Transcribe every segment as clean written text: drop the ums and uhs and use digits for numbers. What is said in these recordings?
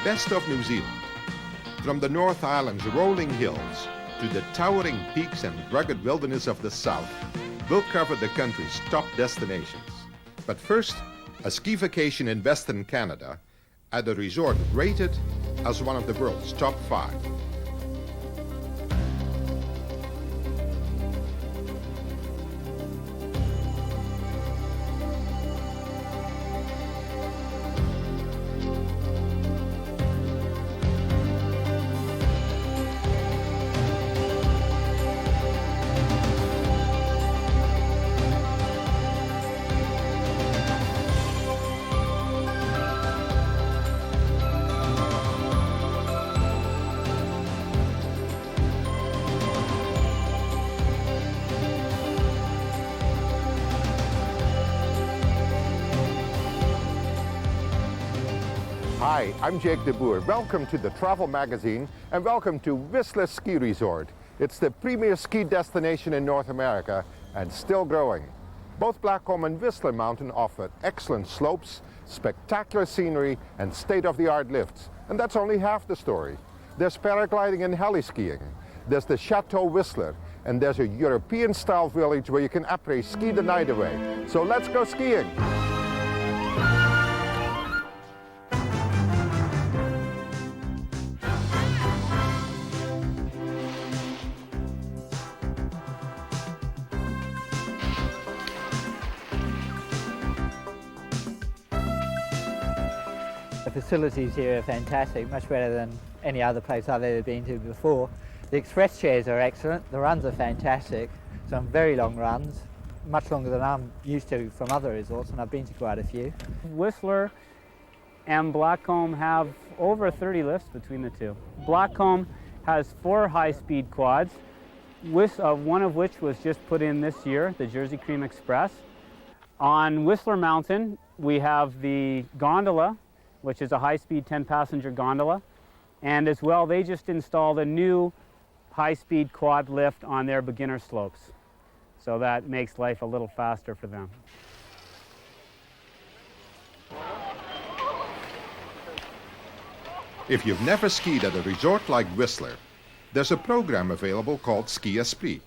best of New Zealand. From the North Island's rolling hills to the towering peaks and rugged wilderness of the south, we'll cover the country's top destinations. But first, a ski vacation in Western Canada at a resort rated as one of the world's top 5. Hi, I'm Jake de Boer. Welcome to the Travel Magazine and welcome to Whistler Ski Resort. It's the premier ski destination in North America and still growing. Both Blackcomb and Whistler Mountain offer excellent slopes, spectacular scenery and state-of-the-art lifts. And that's only half the story. There's paragliding and heli-skiing. There's the Chateau Whistler. And there's a European-style village where you can après-ski the night away. So let's go skiing. The facilities here are fantastic, much better than any other place I've ever been to before. The express chairs are excellent, the runs are fantastic, some very long runs, much longer than I'm used to from other resorts, and I've been to quite a few. Whistler and Blackcomb have over 30 lifts between the two. Blackcomb has 4 high-speed quads, one of which was just put in this year, the Jersey Cream Express. On Whistler Mountain, we have the gondola, which is a high-speed 10-passenger gondola. And as well, they just installed a new high-speed quad lift on their beginner slopes. So that makes life a little faster for them. If you've never skied at a resort like Whistler, there's a program available called Ski Esprit.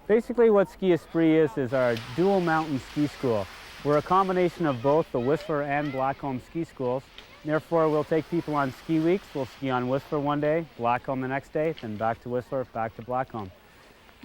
Basically what Ski Esprit is our dual mountain ski school. We're a combination of both the Whistler and Blackcomb ski schools. Therefore, we'll take people on ski weeks. We'll ski on Whistler one day, Blackcomb the next day, then back to Whistler, back to Blackcomb.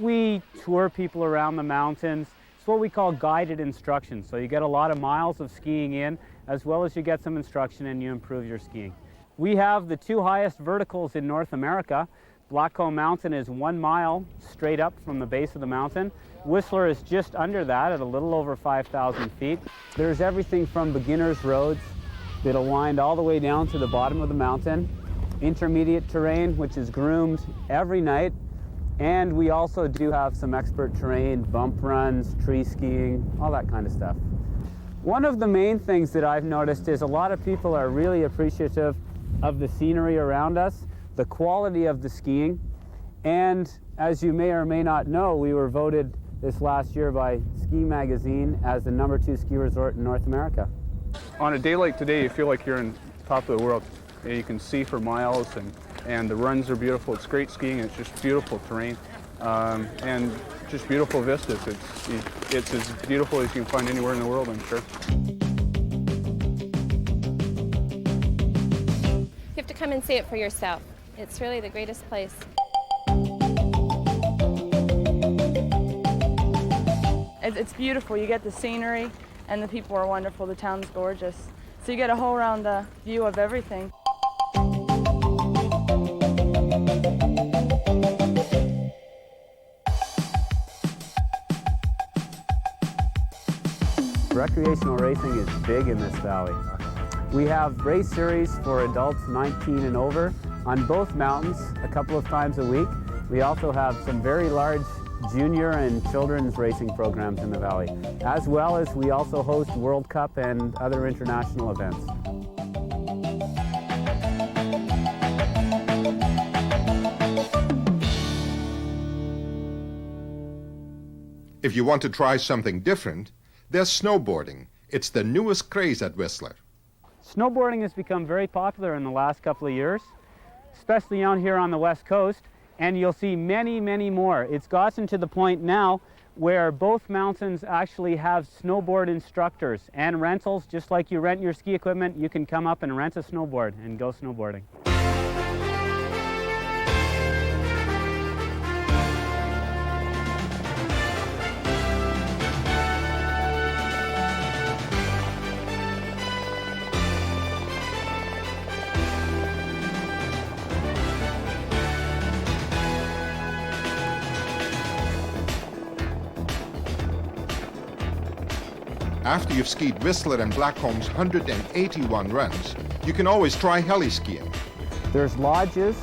We tour people around the mountains. It's what we call guided instruction. So you get a lot of miles of skiing in, as well as you get some instruction and you improve your skiing. We have the 2 highest verticals in North America. Blackcomb Mountain is 1 mile straight up from the base of the mountain. Whistler is just under that at a little over 5,000 feet. There's everything from beginner's roads that'll wind all the way down to the bottom of the mountain, intermediate terrain, which is groomed every night, and we also do have some expert terrain, bump runs, tree skiing, all that kind of stuff. One of the main things that I've noticed is a lot of people are really appreciative of the scenery around us, the quality of the skiing, and as you may or may not know, we were voted this last year by Ski Magazine as the #2 ski resort in North America. On a day like today, you feel like you're on top of the world. You can see for miles, and the runs are beautiful. It's great skiing. It's just beautiful terrain, and just beautiful vistas. It's as beautiful as you can find anywhere in the world, I'm sure. You have to come and see it for yourself. It's really the greatest place. It's beautiful. You get the scenery, and the people are wonderful. The town's gorgeous. So you get a whole round view of everything. Recreational racing is big in this valley. We have race series for adults 19 and over on both mountains a couple of times a week. We also have some very large junior and children's racing programs in the valley, as well as we also host World Cup and other international events. If you want to try something different, there's snowboarding. It's the newest craze at Whistler. Snowboarding has become very popular in the last couple of years, especially out here on the west coast, and you'll see many, many more. It's gotten to the point now where both mountains actually have snowboard instructors and rentals. Just like you rent your ski equipment, you can come up and rent a snowboard and go snowboarding. After you've skied Whistler and Blackcomb's 181 runs, you can always try heli skiing. There's lodges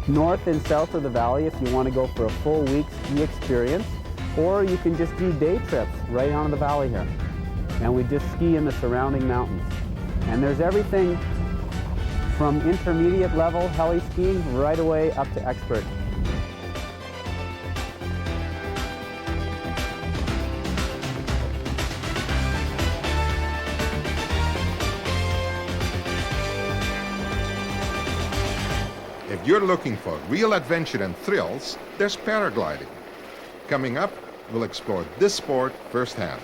north and south of the valley if you want to go for a full week ski experience, or you can just do day trips right onto the valley here. And we just ski in the surrounding mountains. And there's everything from intermediate level heli skiing right away up to expert. If you're looking for real adventure and thrills, there's paragliding. Coming up, we'll explore this sport firsthand.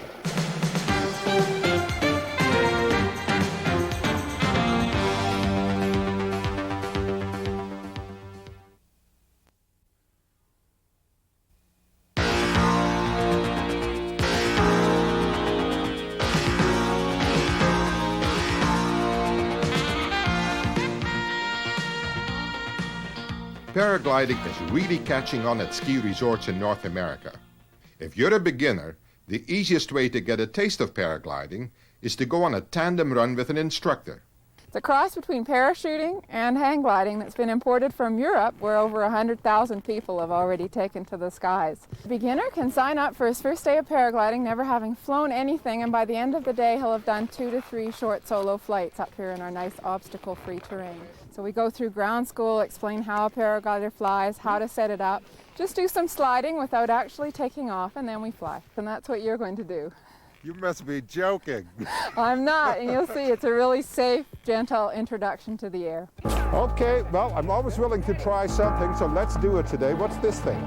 Paragliding is really catching on at ski resorts in North America. If you're a beginner, the easiest way to get a taste of paragliding is to go on a tandem run with an instructor. It's a cross between parachuting and hang gliding that's been imported from Europe, where over 100,000 people have already taken to the skies. A beginner can sign up for his first day of paragliding, never having flown anything, and by the end of the day he'll have done 2 to 3 short solo flights up here in our nice obstacle-free terrain. So we go through ground school, explain how a paraglider flies, how to set it up, just do some sliding without actually taking off, and then we fly. And that's what you're going to do. You must be joking. I'm not, and you'll see it's a really safe, gentle introduction to the air. Okay, well, I'm always willing to try something, so let's do it today. What's this thing?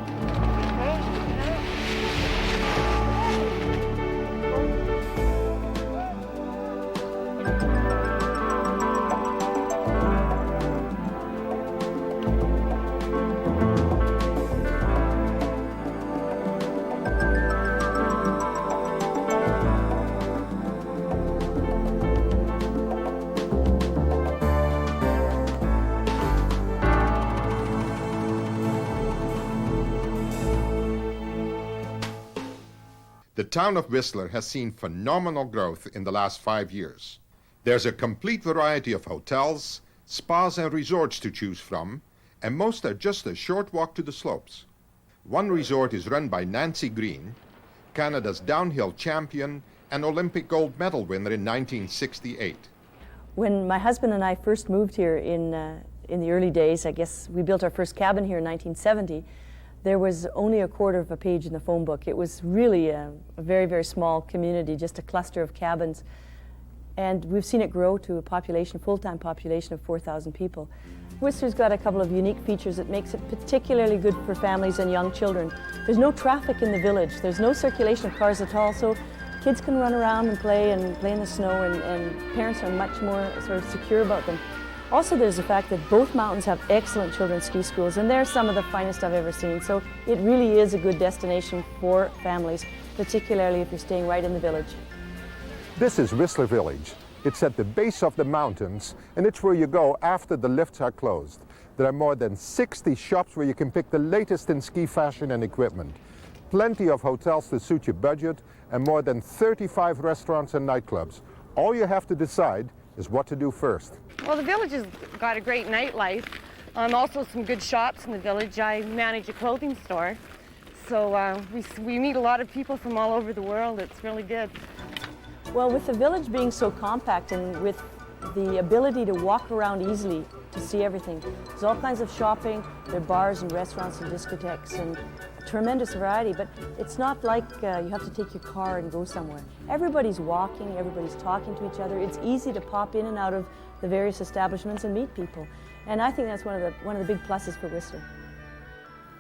The town of Whistler has seen phenomenal growth in the last 5 years. There's a complete variety of hotels, spas and resorts to choose from, and most are just a short walk to the slopes. One resort is run by Nancy Green, Canada's downhill champion and Olympic gold medal winner in 1968. When my husband and I first moved here in the early days, I guess we built our first cabin here in 1970, there was only a quarter of a page in the phone book. It was really a very, very small community, just a cluster of cabins. And we've seen it grow to a population, full-time population of 4,000 people. Whistler's got a couple of unique features that makes it particularly good for families and young children. There's no traffic in the village. There's no circulation of cars at all, so kids can run around and play in the snow, and parents are much more sort of secure about them. Also, there's the fact that both mountains have excellent children's ski schools, and they're some of the finest I've ever seen. So it really is a good destination for families, particularly if you're staying right in the village. This is Whistler Village. It's at the base of the mountains, and it's where you go after the lifts are closed. There are more than 60 shops where you can pick the latest in ski fashion and equipment. Plenty of hotels to suit your budget, and more than 35 restaurants and nightclubs. All you have to decide is what to do first. Well, the village has got a great nightlife. Also some good shops in the village. I manage a clothing store. So we meet a lot of people from all over the world. It's really good. Well, with the village being so compact and with the ability to walk around easily to see everything, there's all kinds of shopping. There are bars and restaurants and discotheques and tremendous variety, but it's not like you have to take your car and go somewhere. Everybody's walking, everybody's talking to each other. It's easy to pop in and out of the various establishments and meet people. And I think that's one of the big pluses for Whistler.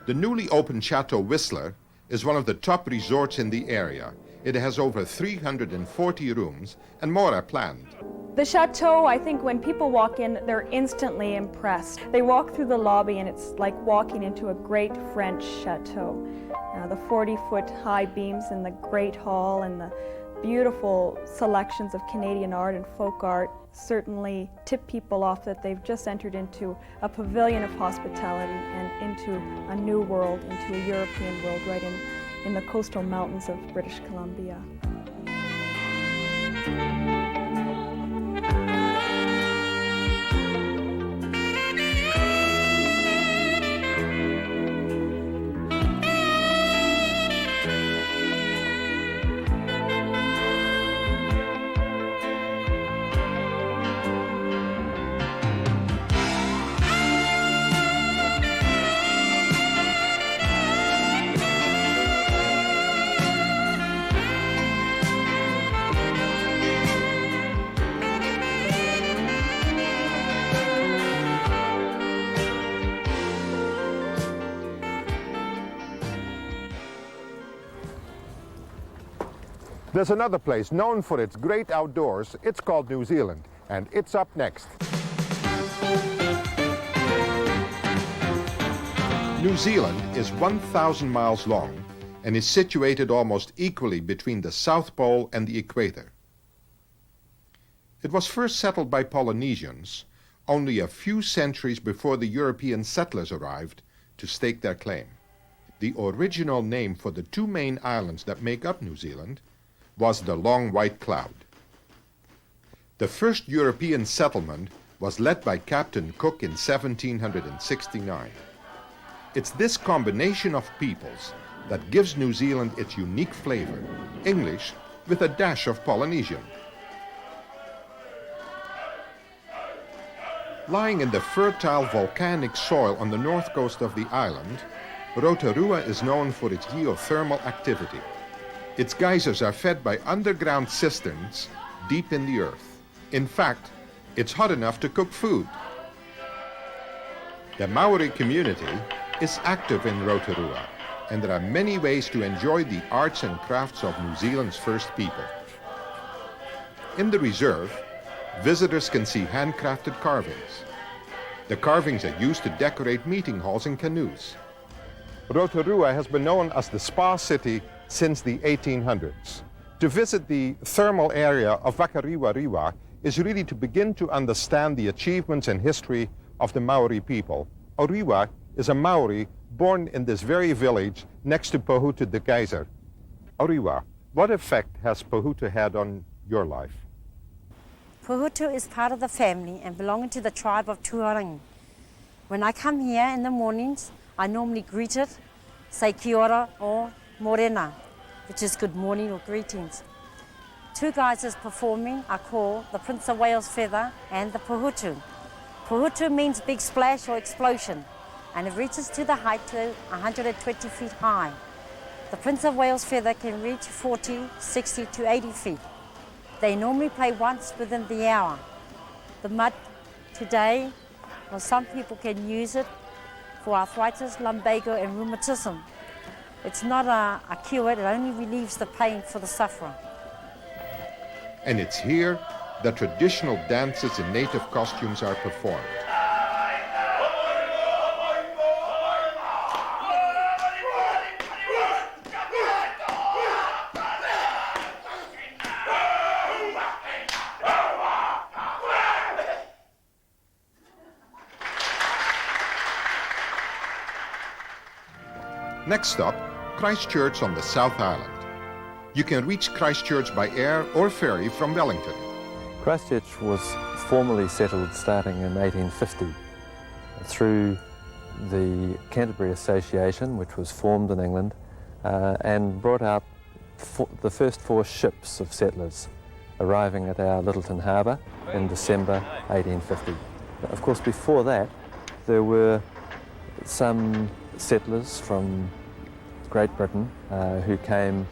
The newly opened Chateau Whistler is one of the top resorts in the area. It has over 340 rooms and more are planned. The chateau, I think when people walk in, they're instantly impressed. They walk through the lobby and it's like walking into a great French chateau. The 40-foot high beams in the Great Hall and the beautiful selections of Canadian art and folk art certainly tip people off that they've just entered into a pavilion of hospitality and into a new world, into a European world right in the coastal mountains of British Columbia. There's another place known for its great outdoors. It's called New Zealand, and it's up next. New Zealand is 1,000 miles long and is situated almost equally between the South Pole and the equator. It was first settled by Polynesians only a few centuries before the European settlers arrived to stake their claim. The original name for the two main islands that make up New Zealand was the Long White Cloud. The first European settlement was led by Captain Cook in 1769. It's this combination of peoples that gives New Zealand its unique flavor, English with a dash of Polynesian. Lying in the fertile volcanic soil on the north coast of the island, Rotorua is known for its geothermal activity. Its geysers are fed by underground cisterns deep in the earth. In fact, it's hot enough to cook food. The Maori community is active in Rotorua, and there are many ways to enjoy the arts and crafts of New Zealand's first people. In the reserve, visitors can see handcrafted carvings. The carvings are used to decorate meeting halls and canoes. Rotorua has been known as the spa city since the 1800s. To visit the thermal area of Wakariwa is really to begin to understand the achievements and history of the Maori people. Oriwa is a Maori born in this very village next to Pohutu the geyser. Oriwa, what effect has Pohutu had on your life? Pohutu is part of the family and belonging to the tribe of Tuarangi. When I come here in the mornings, I normally greet it, say kia ora or morena, which is good morning or greetings. Two geysers performing are called the Prince of Wales Feather and the Pohutu. Pohutu means big splash or explosion, and it reaches to the height to 120 feet high. The Prince of Wales Feather can reach 40, 60 to 80 feet. They normally play once within the hour. The mud today, well, some people can use it for arthritis, lumbago and rheumatism. It's not a cure, it only relieves the pain for the sufferer. And it's here that traditional dances in native costumes are performed. Next stop, Christchurch on the South Island. You can reach Christchurch by air or ferry from Wellington. Christchurch was formally settled starting in 1850 through the Canterbury Association, which was formed in England and brought out the first 4 ships of settlers arriving at our Lyttelton Harbour in December 1850. Of course, before that, there were some settlers from Great Britain who came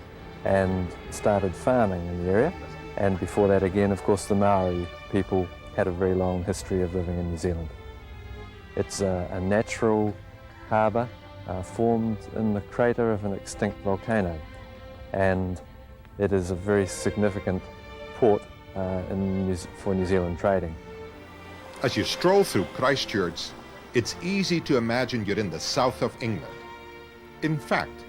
and started farming in the area. And before that again, of course, the Maori people had a very long history of living in New Zealand. It's a natural harbour formed in the crater of an extinct volcano, and it is a very significant port for New Zealand trading. As you stroll through Christchurch, it's easy to imagine you're in the south of England. In fact,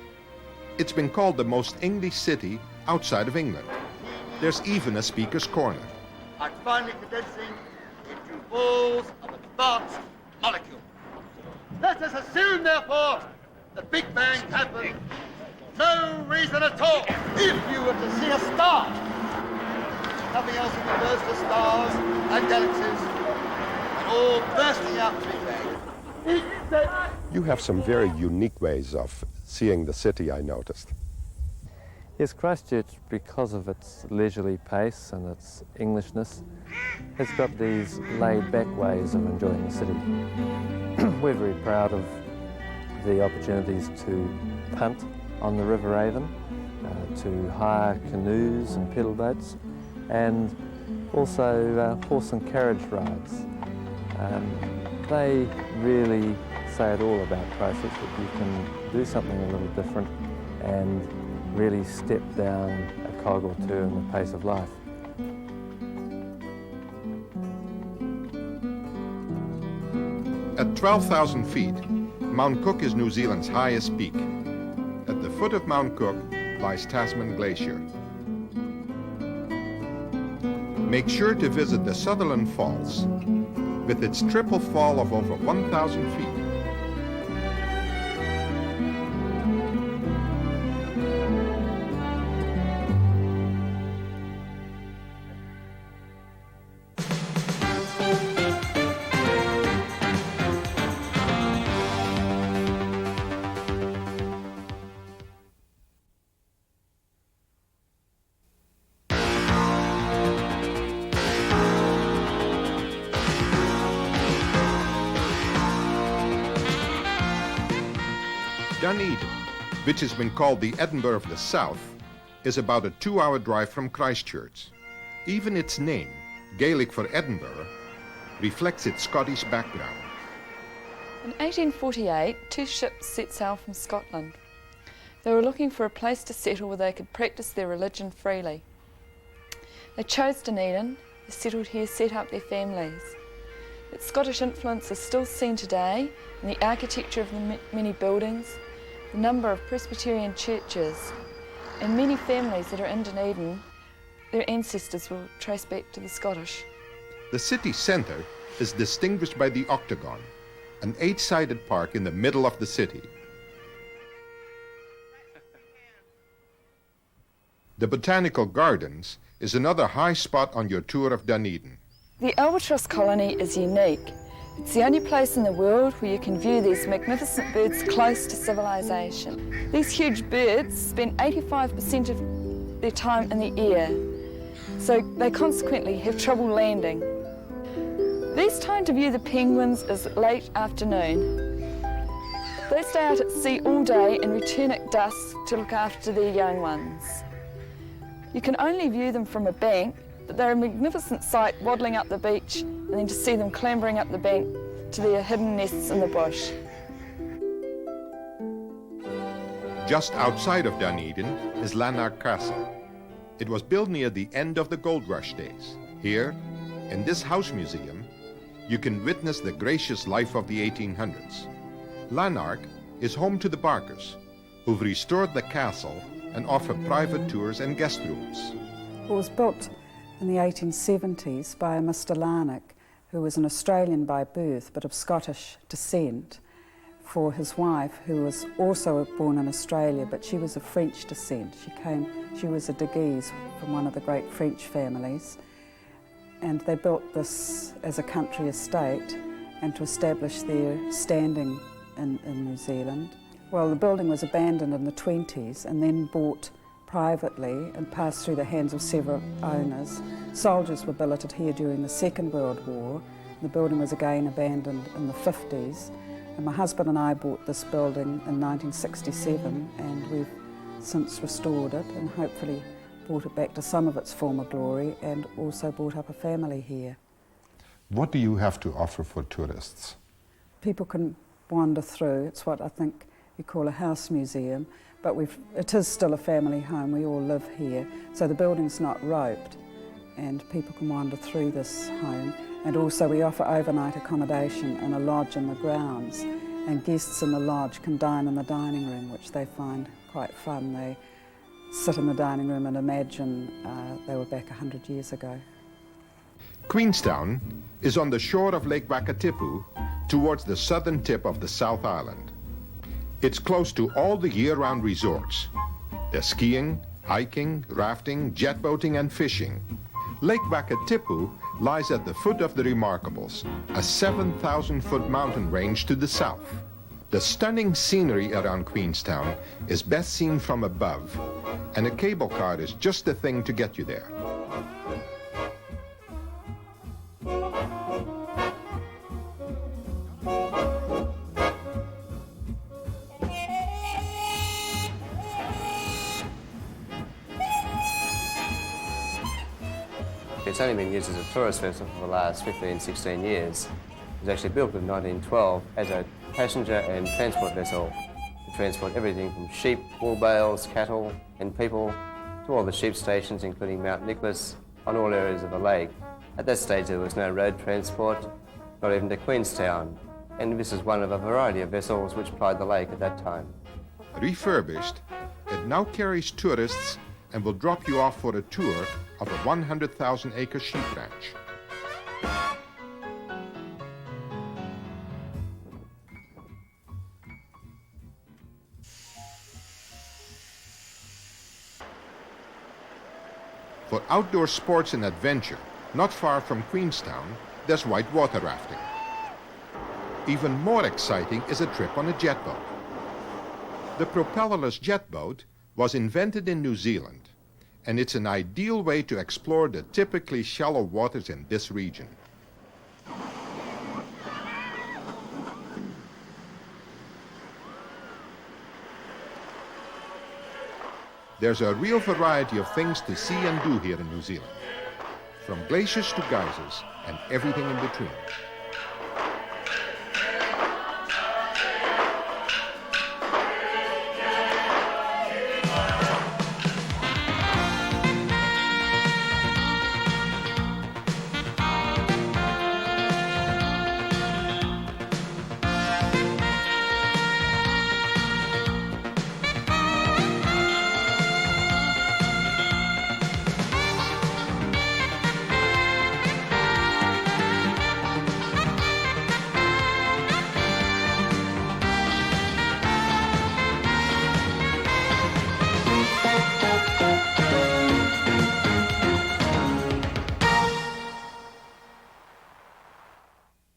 it's been called the most English city outside of England. There's even a speaker's corner. I'm finally condensing into balls of advanced molecule. Let us assume, therefore, the Big Bang happened. No reason at all. If you were to see a star, nothing else in the universe but stars and galaxies, and all bursting out to Big Bang. You have some very unique ways of seeing the city, I noticed. Yes, Christchurch, because of its leisurely pace and its Englishness, has got these laid-back ways of enjoying the city. We're very proud of the opportunities to punt on the River Avon, to hire canoes and pedal boats, and also horse and carriage rides. They really say it all about Christchurch, that you can do something a little different and really step down a cog or two in the pace of life. At 12,000 feet, Mount Cook is New Zealand's highest peak. At the foot of Mount Cook lies Tasman Glacier. Make sure to visit the Sutherland Falls, with its triple fall of over 1,000 feet. Dunedin, which has been called the Edinburgh of the South, is about a 2-hour drive from Christchurch. Even its name, Gaelic for Edinburgh, reflects its Scottish background. In 1848, 2 ships set sail from Scotland. They were looking for a place to settle where they could practice their religion freely. They chose Dunedin, they settled here, set up their families. Its Scottish influence is still seen today in the architecture of the many buildings, the number of Presbyterian churches, and many families that are in Dunedin, their ancestors will trace back to the Scottish. The city centre is distinguished by the Octagon, an 8-sided park in the middle of the city. The Botanical Gardens is another high spot on your tour of Dunedin. The albatross colony is unique. It's the only place in the world where you can view these magnificent birds close to civilization. These huge birds spend 85% of their time in the air, so they consequently have trouble landing. Best time to view the penguins is late afternoon. They stay out at sea all day and return at dusk to look after their young ones. You can only view them from a bank, but they're a magnificent sight waddling up the beach, and then to see them clambering up the bank to their hidden nests in the bush. Just outside of Dunedin is Lanark Castle. It was built near the end of the gold rush days. Here, in this house museum, you can witness the gracious life of the 1800s. Lanark is home to the Barkers, who've restored the castle and offer private tours and guest rooms. It was built in the 1870s by a Mr. Larnock, who was an Australian by birth but of Scottish descent, for his wife, who was also born in Australia, but she was of French descent. She was a Deguise from one of the great French families, and they built this as a country estate and to establish their standing in New Zealand. Well, the building was abandoned in the 20s and then bought privately and passed through the hands of several owners. Soldiers were billeted here during the Second World War. The building was again abandoned in the 50s, And my husband and I bought this building in 1967, and we've since restored it and hopefully brought it back to some of its former glory, and also brought up a family here. What do you have to offer for tourists? People can wander through. It's what I think you call a house museum, but it is still a family home. We all live here, so the building's not roped, and people can wander through this home. And also we offer overnight accommodation in a lodge in the grounds, and guests in the lodge can dine in the dining room, which they find quite fun. They sit in the dining room and imagine they were back 100 years ago. Queenstown is on the shore of Lake Wakatipu towards the southern tip of the South Island. It's close to all the year-round resorts. There's skiing, hiking, rafting, jet boating and fishing. Lake Wakatipu lies at the foot of the Remarkables, a 7,000-foot mountain range to the south. The stunning scenery around Queenstown is best seen from above, and a cable car is just the thing to get you there. It's only been used as a tourist vessel for the last 15, 16 years. It was actually built in 1912 as a passenger and transport vessel to transport everything from sheep, wool bales, cattle and people to all the sheep stations, including Mount Nicholas, on all areas of the lake. At that stage there was no road transport, not even to Queenstown, and this is one of a variety of vessels which plied the lake at that time. Refurbished, it now carries tourists and will drop you off for a tour of a 100,000-acre sheep ranch. For outdoor sports and adventure, not far from Queenstown, there's whitewater rafting. Even more exciting is a trip on a jet boat. The propellerless jet boat was invented in New Zealand, and it's an ideal way to explore the typically shallow waters in this region. There's a real variety of things to see and do here in New Zealand, from glaciers to geysers and everything in between.